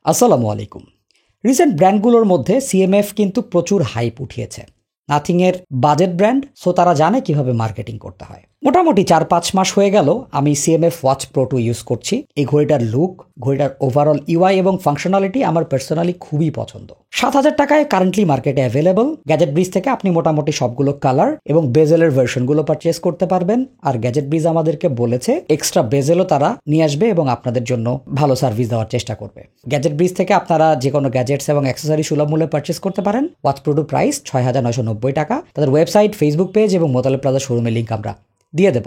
আসসালামু আলাইকুম। রিসেন্ট ব্র্যান্ডগুলোর মধ্যে সিএমএফ কিন্তু প্রচুর হাইপ উঠিয়েছে। নাথিংয়ের বাজেট ব্র্যান্ড, সো তারা জানে কিভাবে মার্কেটিং করতে হয়। মোটামুটি 4-5 মাস হয়ে গেল আমি সিএমএফ ওয়াচ প্রো 2 ইউজ করছি। এই ঘড়িটার লুক, ঘড়িটার ওভারঅল ইউআই এবং ফাংশনালিটি আমার পার্সোনালি খুবই পছন্দ। 7,000 টাকায় কারেন্টলি মার্কেটে অ্যাভেলেবল। গ্যাজেট ব্রিজ থেকে আপনি মোটামুটি সবগুলো কালার এবং বেজেলের ভার্সনগুলো পারচেস করতে পারবেন। আর গ্যাজেট ব্রিজ আমাদেরকে বলেছে এক্সট্রা বেজেলও তারা নিয়ে আসবে এবং আপনাদের জন্য ভালো সার্ভিস দেওয়ার চেষ্টা করবে। গ্যাজেট ব্রিজ থেকে আপনারা যে কোনো গ্যাজেটস এবং অ্যাক্সেসরি সুলভ মূল্যে পারচেস করতে পারেন। ওয়াচ প্রো 2 প্রাইস 6,990 টাকা। তাদের ওয়েবসাইট, ফেসবুক পেজ এবং মোতালেব প্লাজা শোরুমের লিঙ্ক আমরা দিয়ে দেব।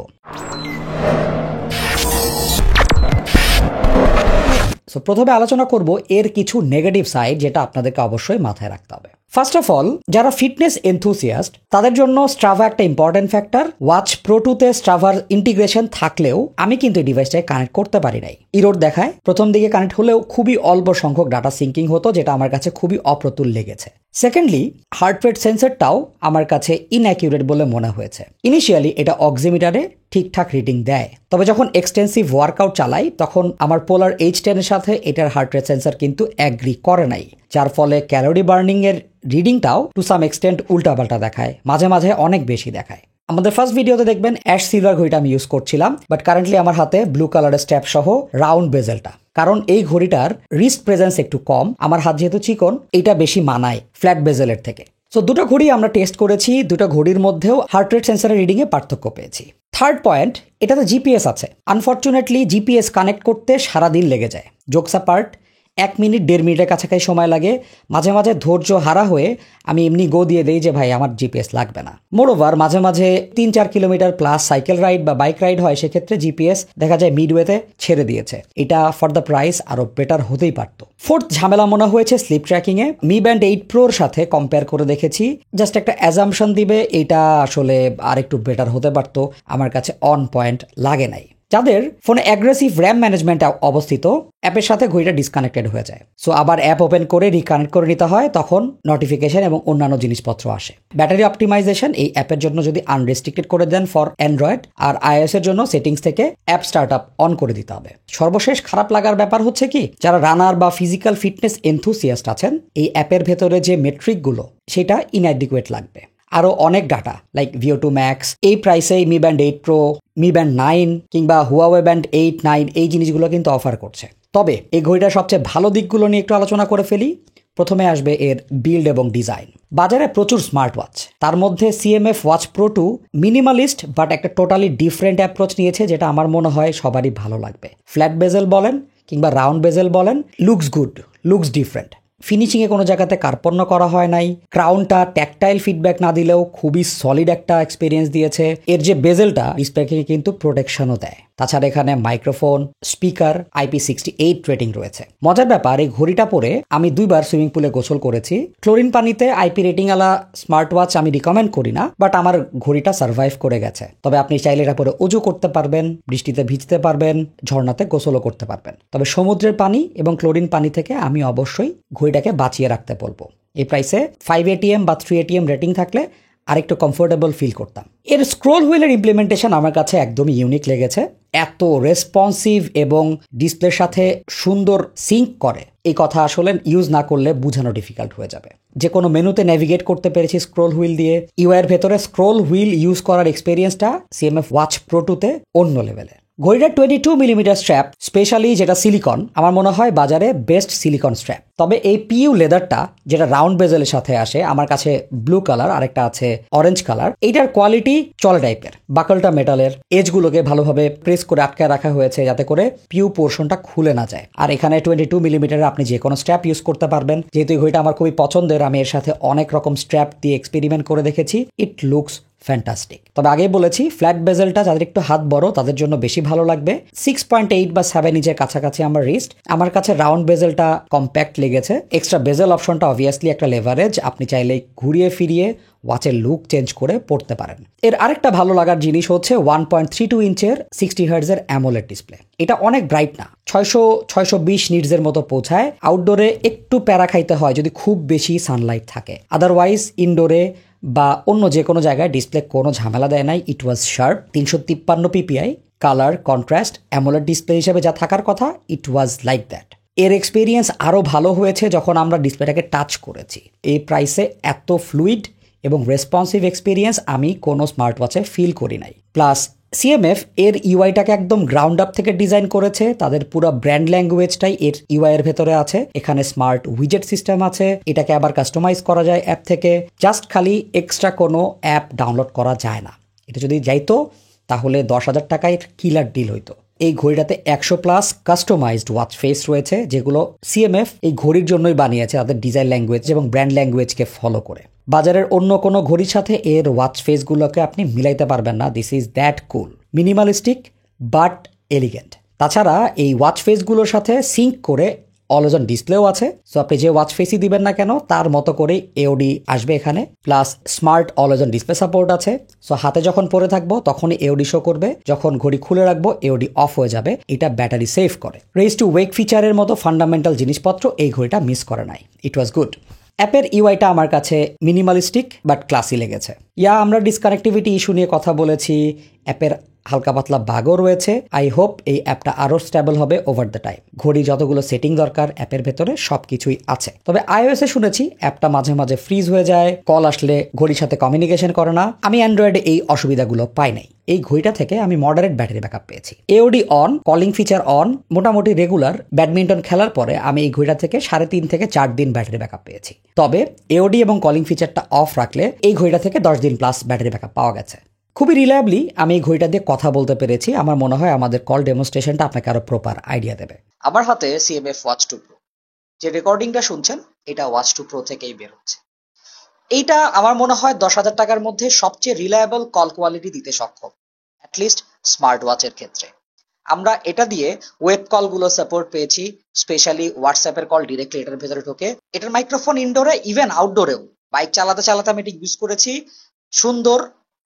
সো প্রথমে আলোচনা করব এর কিছু নেগেটিভ সাইড, যেটা আপনাদেরকে অবশ্যই মাথায় রাখতে হবে। ফার্স্ট অফ অল, যারা ফিটনেস এনথুসিয়াস্ট তাদের জন্য স্ট্রাভা একটা ইম্পর্টেন্ট ফ্যাক্টর। ওয়াচ প্রো 2 তে স্ট্রাভার ইন্টিগ্রেশন থাকলেও আমি কিন্তু এই ডিভাইসটাকে কানেক্ট করতে পারি নাই। ইরোড দেখায়। প্রথম দিকে কানেক্ট হলেও খুবই অল্প সংখ্যক ডাটা সিঙ্কিং হতো, যেটা আমার কাছে খুবই অপ্রতুল লেগেছে। সেকেন্ডলি, হার্ট রেট সেন্সরটাও আমার কাছে ইনঅ্যাকিউরেট বলে মনে হয়েছে। ইনিশিয়ালি এটা অক্সিমিটারে ঠিকঠাক রিডিং দেয়, তবে যখন এক্সটেন্সিভ ওয়ার্কআউট চালাই তখন আমার পোলার H10 এর সাথে এটার হার্ট রেট সেন্সর কিন্তু অ্যাগ্রি করে নাই, যার ফলে ক্যালোরি বার্নিং এর রিডিংটাও টু সাম এক্সটেন্ট উল্টাপাল্টা দেখায়, মাঝে মাঝে অনেক বেশি দেখায়। আমাদের ফার্স্ট ভিডিওতে দেখবেন অ্যাশ সিলভার ঘড়িটা আমি ইউজ করছিলাম, বাট কারেন্টলি আমার হাতে ব্লু কালারের স্ট্র্যাপ সহ রাউন্ড বেজেলটা, কারণ এই ঘড়িটার রিস্ট প্রেজেন্স একটু কম। আমার হাত যেহেতু চিকন, এটা বেশি মানায় ফ্ল্যাট বেজেলের থেকে। সো দুটো ঘড়ি আমরা টেস্ট করেছি, দুটো ঘড়ির মধ্যেও হার্ট রেট সেন্সরের রিডিংয়ে পার্থক্য পেয়েছি। থার্ড পয়েন্ট, এটাতে জিপিএস আছে। আনফর্চুনেটলি জিপিএস কানেক্ট করতে সারাদিন লেগে যায়। জোকস অ্যাপার্ট, 1 মিনিট 1.5 মিনিটের কাছাকাছি সময় লাগে। মাঝে মাঝে ধৈর্য হারা হয়ে আমি এমনি গো দিয়ে দেই যে ভাই আমার জিপিএস লাগবে না। মোরওভার মাঝে মাঝে 3-4 কিলোমিটার প্লাস সাইকেল রাইড বা বাইক রাইড হয়, সেক্ষেত্রে জিপিএস দেখা যায় মিডওয়েতে ছেড়ে দিয়েছে। এটা ফর দ্য প্রাইস আরো বেটার হতেই পারত। ফোর্থ ঝামেলা মনে হয়েছে স্লিপ ট্র্যাকিং এ। Mi Band 8 Proর সাথে কম্পেয়ার করে দেখেছি, জাস্ট একটা অ্যাজাম্পশন দিবে এটা আসলে আর একটু বেটার হতে পারতো, আমার কাছে অন পয়েন্ট লাগে নাই। যাদের ফোনে অ্যাগ্রেসিভ র্যাম ম্যানেজমেন্ট অবস্থিত, অ্যাপের সাথে ঘড়িটা ডিসকানেক্টেড হয়ে যায়। সো আবার অ্যাপ ওপেন করে রিকানেক্ট করে নিতে হয়, তখন নোটিফিকেশন এবং অন্যান্য জিনিসপত্র আসে। ব্যাটারি অপটিমাইজেশন এই অ্যাপের জন্য যদি আনরেস্ট্রিক্টেড করে দেন ফর অ্যান্ড্রয়েড, আর iOS এর জন্য সেটিংস থেকে অ্যাপ স্টার্টআপ অন করে দিতে হবে। সর্বশেষ খারাপ লাগার ব্যাপার হচ্ছে কি, যারা রানার বা ফিজিক্যাল ফিটনেস এনথুসিয়াস্ট আছেন, এই অ্যাপের ভেতরে যে মেট্রিকগুলো সেটা ইনঅ্যাডিকুয়েট লাগবে। আরও অনেক ডাটা লাইক VO2 Max এই প্রাইসে Mi Band 8 Pro, Mi Band 9 কিংবা Huawei Band 8, 9 এই জিনিসগুলো কিন্তু অফার করছে। তবে এই ঘড়িটার সবচেয়ে ভালো দিকগুলো নিয়ে একটু আলোচনা করে ফেলি। প্রথমে আসবে এর বিল্ড এবং ডিজাইন। বাজারে প্রচুর স্মার্ট ওয়াচ, তার মধ্যে CMF watch pro 2 minimalist but একটা টোটালি ডিফারেন্ট অ্যাপ্রোচ নিয়েছে, যেটা আমার মনে হয় সবারই ভালো লাগবে। ফ্ল্যাট বেজেল বলেন কিংবা রাউন্ড বেজেল বলেন, লুকস গুড, লুকস ডিফারেন্ট। ফিনিশিংয়ে কোনো জায়গাতে কার্পণ্য করা হয় নাই। ক্রাউনটা ট্যাকটাইল ফিডব্যাক না দিলেও খুবই সলিড একটা এক্সপিরিয়েন্স দিয়েছে। এর যে বেজেলটা ডিসপ্লেকে কিন্তু প্রোটেকশনও দেয়। তাছাড়া এখানে মাইক্রোফোন, স্পিকার, IP68 রেটিং রয়েছে। মজার ব্যাপার, এই ঘড়িটা পরে আমি 2বার সুইমিং পুলে গোসল করেছি। ক্লোরিন পানিতে IP রেটিং আলা স্মার্ট ওয়াচ আমি রিকমেন্ড করি না, বাট আমার ঘড়িটা সার্ভাইভ করে গেছে। তবে আপনি চাইলে এটা পরে উজু করতে পারবেন, বৃষ্টিতে ভিজতে পারবেন, ঝর্ণাতে গোসলও করতে পারবেন। তবে সমুদ্রের পানি এবং ক্লোরিন পানি থেকে আমি অবশ্যই ঘড়িটাকে বাঁচিয়ে রাখতে বলবো। এই প্রাইসে 5 ATM বা 3 ATM রেটিং থাকলে আরেকটু কমফোর্টেবল ফিল করতাম। এর স্ক্রোল হুইলের ইমপ্লিমেন্টেশন আমার কাছে একদমই ইউনিক লেগেছে। এত রেসপন্সিভ এবং ডিসপ্লের সাথে সুন্দর সিঙ্ক করে, এই কথা আসলে ইউজ না করলে বোঝানো ডিফিকাল্ট হয়ে যাবে। যে কোনো মেনুতে নেভিগেট করতে পেরেছি স্ক্রোল হুইল দিয়ে। ইউআইয়ের ভেতরে স্ক্রোল হুইল ইউজ করার এক্সপিরিয়েন্সটা সিএমএফ ওয়াচ প্রো 2 তে অন্য লেভেলের। ঘড়িটার 22 মিলিমিটার স্ট্র্যাপ, স্পেশালি যেটা সিলিকন, আমার মনে হয় বাজারে বেস্ট সিলিকন স্ট্র্যাপ। তবে এই পিইউ লেদারটা যেটা রাউন্ড বেজেলের সাথে আসে, আমার কাছে ব্লু কালার, আরেকটা আছে অরেঞ্জ কালার, এইটার কোয়ালিটি চলে টাইপের। বাকলটা মেটালের, এজগুলোকে ভালোভাবে প্রেস করে আটকে রাখা হয়েছে যাতে করে পিইউ পোর্শনটা খুলে না যায়। আর এখানে 22 মিলিমিটারের আপনি যে কোনো স্ট্র্যাপ ইউজ করতে পারবেন। যেহেতু এই ঘড়িটা আমার খুবই পছন্দের, আমি এর সাথে অনেক রকম স্ট্র্যাপ দিয়ে এক্সপেরিমেন্ট করে দেখেছি। It looks fantastic. তবে আগেই বলেছি, ফ্ল্যাট বেজেলটা যাদের একটু হাত বড় তাদের জন্য বেশি ভালো লাগবে। 6.8 বা 7 ইঞ্চের কাছাকাছি আমার রিস্ট। আমার কাছে রাউন্ড বেজেলটা কম্প্যাক্ট লেগেছে। এক্সট্রা বেজেল অপশনটা অবভিয়াসলি একটা লেভারেজ, আপনি চাইলে ঘুরিয়ে ফিরিয়ে ওয়াচের লুক চেঞ্জ করে পড়তে পারেন। এর আরেকটা ভালো লাগার জিনিস হচ্ছে 1.32 ইঞ্চের 60 হার্টজের অ্যামোলেড ডিসপ্লে। এটা অনেক ব্রাইট না, 600-620 নিটসের মতো পৌঁছায়। আউটডোরে একটু প্যারা খাইতে হয় যদি খুব বেশি সানলাইট থাকে, আদারওয়াইজ ইনডোরে বা অন্য যে কোনো জায়গায় ডিসপ্লে কোনো ঝামেলা দেয় নাই। It was sharp. 353 PPI, colour, contrast, AMOLED display হিসেবে যা থাকার কথা, ইট ওয়াজ লাইক দ্যাট। এর এক্সপিরিয়েন্স আরও ভালো হয়েছে যখন আমরা ডিসপ্লেটাকে টাচ করেছি। এই প্রাইসে এত ফ্লুইড এবং রেসপন্সিভ এক্সপিরিয়েন্স আমি কোনো স্মার্ট ওয়াচে ফিল করি নাই। প্লাস সিএমএফ এর ইউআইটাকে একদম গ্রাউন্ড আপ থেকে ডিজাইন করেছে, তাদের পুরো ব্র্যান্ড ল্যাঙ্গুয়েজটাই এর ইউআই এর ভেতরে আছে। এখানে স্মার্ট উইজেট সিস্টেম আছে, এটাকে আবার কাস্টমাইজ করা যায় অ্যাপ থেকে, জাস্ট খালি এক্সট্রা কোনো অ্যাপ ডাউনলোড করা যায় না। এটা যদি যাইতো তাহলে 10,000 টাকায় কিলার ডিল হইতো। এই ঘড়িটাতে 100+ কাস্টমাইজড ওয়াচ ফেস রয়েছে, যেগুলো সিএমএফ এই ঘড়ির জন্যই বানিয়েছে তাদের ডিজাইন ল্যাঙ্গুয়েজ এবং ব্র্যান্ড ল্যাঙ্গুয়েজকে ফলো করে। বাজারের অন্য কোনো ঘড়ির সাথে এর ওয়াচ ফেসগুলোকে আপনি মিলাইতে পারবেন না। This is that cool, minimalistic but elegant. তাছাড়া এই ওয়াচ ফেসগুলোর সাথে সিঙ্ক করে অলওয়েজ অন ডিসপ্লেও আছে। সো আপনি যে ওয়াচ ফেসই দিবেন না কেন তার মতো করে এওডি আসবে এখানে। Plus smart always on display support আছে। সো হাতে যখন পরে থাকবো তখনই এওডি শো করবে, যখন ঘড়ি খুলে রাখবো এওডি অফ হয়ে যাবে। এটা ব্যাটারি সেভ করে। রেজ টু ওয়েক ফিচারের মতো ফান্ডামেন্টাল জিনিসপত্র এই ঘড়িটা মিস করে নাই। It was good. অ্যাপের ইউআইটা আমার কাছে মিনিমালিস্টিক বাট ক্লাসি লেগেছে। আমরা ডিসকানেক্টিভিটি ইস্যু নিয়ে কথা বলেছি, অ্যাপের হালকা পাতলা বাগও রয়েছে। আই হোপ এই অ্যাপটা আরও স্টেবল হবে ওভার দ্য টাইম। ঘড়ি যতগুলো সেটিং দরকার অ্যাপের ভেতরে সব কিছুই আছে। তবে আইওএসে শুনেছি অ্যাপটা মাঝে মাঝে ফ্রিজ হয়ে যায়, কল আসলে ঘড়ির সাথে কমিউনিকেশন করে না। আমি অ্যান্ড্রয়েডে এই অসুবিধাগুলো পাই নাই। এই ঘড়িটা থেকে আমি মডারেট ব্যাটারি ব্যাকআপ পেয়েছি। AOD on, calling feature on, মোটামুটি রেগুলার ব্যাডমিন্টন খেলার পরে আমি এই ঘড়িটা থেকে 3.5 থেকে 4 দিন ব্যাটারি ব্যাকআপ পেয়েছি। তবে এওডি এবং কলিং ফিচারটা অফ রাখলে এই ঘড়িটা থেকে 10 দিন প্লাস ব্যাটারি ব্যাকআপ পাওয়া গেছে। খুবই রিলায়েবলি আমি এই ঘড়িটা দিয়ে কথা বলতে পেরেছি। আমার মনে হয় আমাদের কল ডেমনস্ট্রেশনটা আপনাকে আরো প্রপার আইডিয়া দেবে। আমার হাতে সিএমএফ ওয়াচ 2 প্রো। যে রেকর্ডিংটা শুনছেন এটা ওয়াচ 2 প্রো থেকেই বের হচ্ছে। এইটা আমার মনে হয় 10,000 টাকার মধ্যে সবচেয়ে রিলায়েবল কল কোয়ালিটি দিতে সক্ষম, অ্যাটলিস্ট স্মার্ট ওয়াচের ক্ষেত্রে। আমরা এটা দিয়ে ওয়েব কলগুলো সাপোর্ট পেয়েছি, স্পেশালি হোয়াটসঅ্যাপের কল ডিরেক্টলি এটার ভেতরে ঢোকে। এটার মাইক্রোফোন ইনডোরে ইভেন আউটডোরেও বাইক চালাতে চালাতে আমি এটা ইউজ করেছি। সুন্দর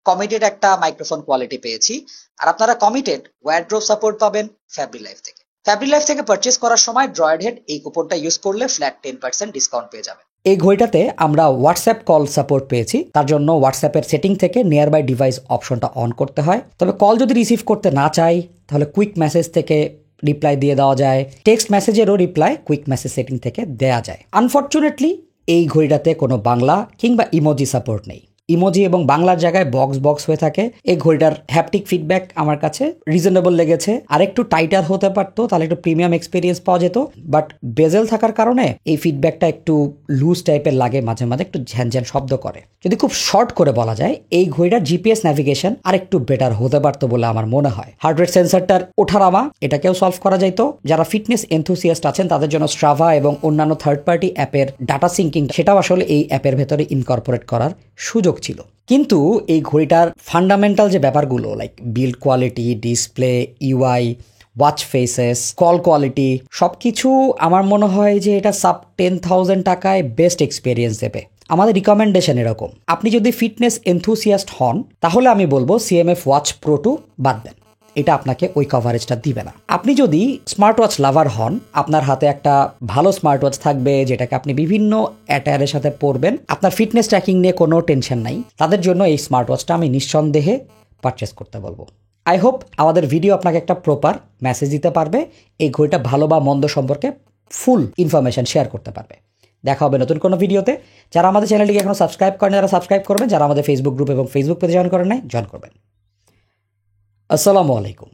কমিটেড একটা মাইক্রোফোন কোয়ালিটি পেয়েছি। আর আপনারা কমিটেড ওয়ারড্রোব সাপোর্ট পাবেন ফ্যাব্রি লাইফ থেকে। ফ্যাব্রি লাইফ থেকে পারচেস করার সময় ড্রয়েড হেড এই কুপনটা ইউজ করলে ফ্ল্যাট 10% ডিসকাউন্ট পেয়ে যাবেন। এই ঘড়িটাতে আমরা হোয়াটসঅ্যাপ কল সাপোর্ট পেয়েছি। তার জন্য হোয়াটসঅ্যাপের সেটিং থেকে নিয়ার বাই ডিভাইস অপশনটা অন করতে হয়। তবে কল যদি রিসিভ করতে না চাই তাহলে কুইক মেসেজ থেকে রিপ্লাই দিয়ে দেওয়া যায়। টেক্সট মেসেজেরও রিপ্লাই কুইক মেসেজ সেটিং থেকে দেওয়া যায়। আনফর্চুনেটলি এই ঘড়িটাতে কোনো বাংলা কিংবা ইমোজি সাপোর্ট নেই। ইমোজি এবং বাংলার জায়গায় বক্স হয়ে থাকে। এই ঘড়িটার হ্যাপটিক ফিডব্যাক আমার কাছে রিজনেবল লেগেছে। আর একটু টাইটার হতে পারতো, তাহলে একটু প্রিমিয়াম এক্সপিরিয়েন্স পাওয়া যেত। বাট বেজেল থাকার কারণে এই ফিডব্যাকটা একটু লুজ টাইপের লাগে, মাঝে মাঝে একটু ঝ্যানঝ্যান শব্দ করে। যদি খুব শর্ট করে বলা যায় এই ঘড়িটার জিপিএস ন্যাভিগেশন আর একটু বেটার হতে পারতো বলে আমার মনে হয়। হার্ট রেট সেন্সারটার ওঠানামা এটাকেও সলভ করা যাইতো। যারা ফিটনেস এনথুসিয়াস্ট আছেন তাদের জন্য স্ট্রাভা এবং অন্যান্য থার্ড পার্টি অ্যাপের ডাটা সিঙ্কিং সেটাও আসলে এই অ্যাপের ভেতরে ইনকর্পোরেট করার সুযোগ ছিল। কিন্তু এই ঘড়িটার ফান্ডামেন্টাল যে ব্যাপারগুলো like build quality, display, UI, watch faces, call quality সবকিছু আমার মনে হয় যে এটা সাব 10,000 টাকায় বেস্ট এক্সপিরিয়েন্স দেবে। আমাদের রিকমেন্ডেশন এরকম, আপনি যদি ফিটনেস এনথুসিয়াস্ট হন তাহলে আমি বলবো সিএমএফ ওয়াচ প্রো 2 বাদ দেন। এটা আপনাকে ওই কভারেজটা দিবে না। আপনি যদি স্মার্ট ওয়াচ লাভার হন, আপনার হাতে একটা ভালো স্মার্ট ওয়াচ থাকবে যেটাকে আপনি বিভিন্ন অ্যাটায়ারের সাথে পরবেন, আপনার ফিটনেস ট্র্যাকিং নিয়ে কোনো টেনশন নাই, তাদের জন্য এই স্মার্ট ওয়াচটা আমি নিঃসন্দেহে পারচেস করতে বলবো। আই হোপ আমাদের ভিডিও আপনাকে একটা প্রপার মেসেজ দিতে পারবে, এই ঘড়িটা ভালো বা মন্দ সম্পর্কে ফুল ইনফরমেশন শেয়ার করতে পারবে। দেখা হবে নতুন কোনো ভিডিওতে। যারা আমাদের চ্যানেলটিকে এখনো সাবস্ক্রাইব করেন তারা সাবস্ক্রাইব করবেন, যারা আমাদের ফেসবুক গ্রুপ এবং ফেসবুক পেজে জয়েন করেন নাই জয়েন করবেন। আসসালামু আলাইকুম।